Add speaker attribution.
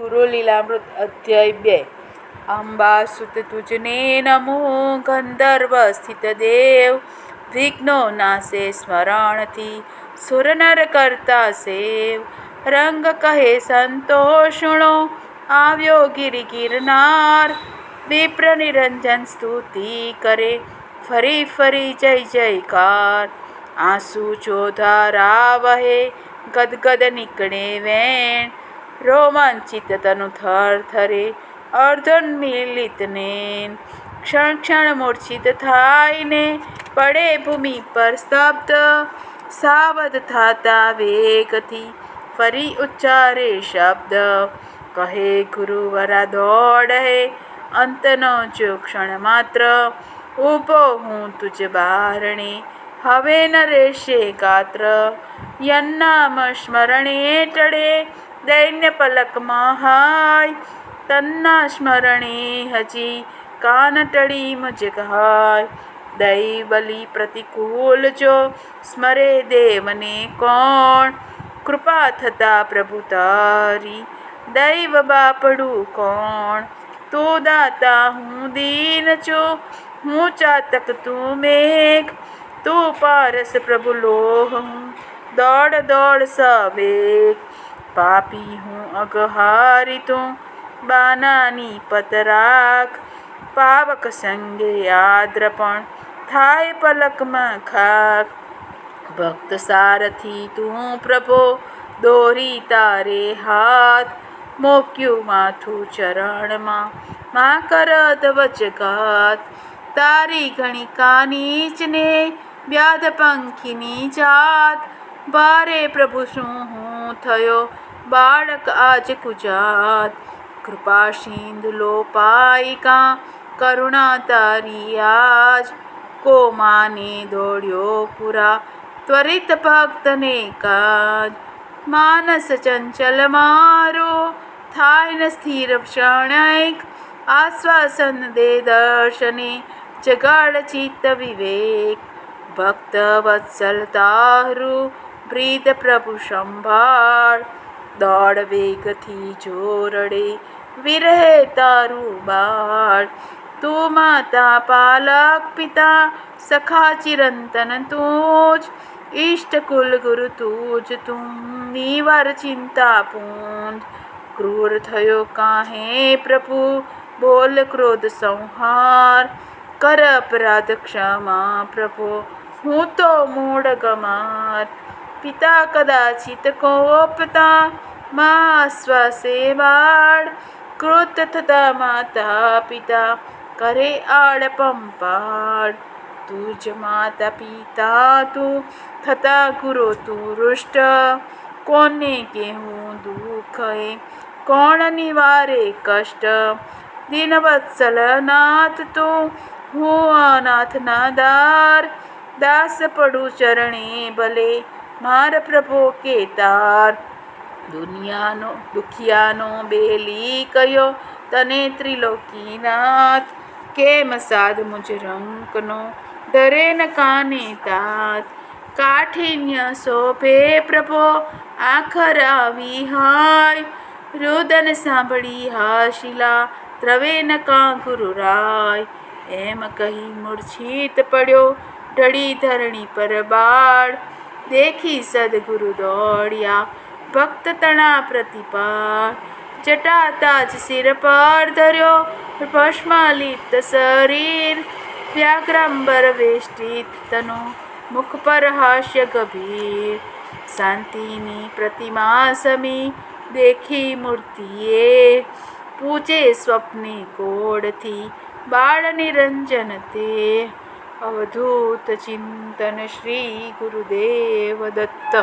Speaker 1: ગુરુ લીલામૃત અધ્યાય 2 અંબાસુત તુજને નમો ગંધર્વ સ્થિત દેવ વિઘ્નો નાશે સ્મરણથી સુર નર કરતા સેવ રંગ કહે સંતોષણો આવ્યો ગિરિ ગિરનાર વિપ્ર નિરંજન સ્તુતિ કરે ફરી ફરી જય જયકાર આંસુ ચોધારા વહે ગદગદ નીકળે વેણ રોમાંચિત તનુ થર થરે અર્ધોન્મિલિત નેન ક્ષણ ક્ષણ મૂર્છિત થાયને પડે ભૂમિ પર સ્તબ્ધ સાવધ થાતા વેગથી ફરી ઉચ્ચારે શબ્દ કહે ગુરુવરા દોડ હે અંતનો જો ક્ષણ માત્ર ઊભો હું તુજ બારણે હવે ન રહેશે ગાત્ર યન્નામ સ્મરણે ટળે દૈન્ય પલકમાં હાય તન્ના સ્મરણે હજી કાન ટળી મુજ ગાય દૈવલી પ્રતિકૂળ જો સ્મરે દેવને કોણ કૃપા થતા પ્રભુ તારી દૈવ બાપડું કોણ તું દાતા હું દીન છું હું ચાતક તું મેઘ તું પારસ પ્રભુ લોહ હું દોડ દોડ સવેગ પાપી હું અગહારી તું બાનાની પતરાખ પાવક સંગે આદ્ર પણ થાય પલકમાં ખાક ભક્ત સારથી તું પ્રભો દોરી તારે હાથ મોક્યું માથું ચરણમાં માં કરત વચગાત તારી ગણિકા નીચને વ્યાધ પંખીની જાત ભારે પ્રભુ શું હું થયો બાળક આજ કુજાત કૃપા સિંધુ લો પાયિકા કરુણા તારી આજ કો માને દોડ્યો પુરા ત્વરિત ભક્તને કાજ માનસ ચંચલ મારો થાય ન સ્થિર ક્ષણિક આશ્વાસન દે દર્શને જગાડ ચિત્ત વિવેક ભક્ત વત્સલ તારું પ્રીત પ્રભુ સંભાળ દોડ વેગથી જોરડે વિરહે તારું બાળ તું માતા પાલક પિતા સખા ચિરંતન તું જ ઇષ્ટ કુલ ગુરુ તું જ તું નિવાર ચિંતા પૂંજ ક્રૂર થયો કાહે પ્રભુ બોલ ક્રોધ સંહાર કર અપરાધ ક્ષમા પ્રભુ હું તો મૂળ ગમાર પિતા કદાચિત કોપતા મા આશ્વાસે બાળ કૃત થતા માતા પિતા કરે આડ પંપાળ તું જ માતા પિતા તું થતા ગુરુ તું રુષ્ટ કોને કેવું દુઃખ એ કોણ નિવારે કષ્ટ દીનવત્સલ નાથ તું હું અનાથના દાર દાસ પડું ચરણે ભલે માર પ્રભો કેતાર દુનિયાનો દુખિયાનો બેલી કયો તને ત્રિલોકીનાથ કેમ સાધ મુજ રંકનો ડરે ન કાને તાત કાઠિન્ય શોભે પ્રભો આખર આવી હાય રુદન સાંભળી હાશિલા ત્રવે ન કા ગુરુ રાય એમ કહી મૂર્છિત પડ્યો ઢળી ધરણી પર બાળ દેખી સદગુરુ દોડ્યા ભક્ત તણા પ્રતિપાળ જટા તાજ શિર પર ધર્યો ભસ્માલિપ્ત શરીર વ્યાઘ્રાંબર વેષ્ટિત તનુ મુખ પર હાસ્ય ગંભીર શાંતિની પ્રતિમા સમી દેખી મૂર્તિએ પૂજે સ્વપ્ને કોડથી બાળ નિરંજન તે અવધૂત ચિંતન શ્રી ગુરુદેવ દત્ત।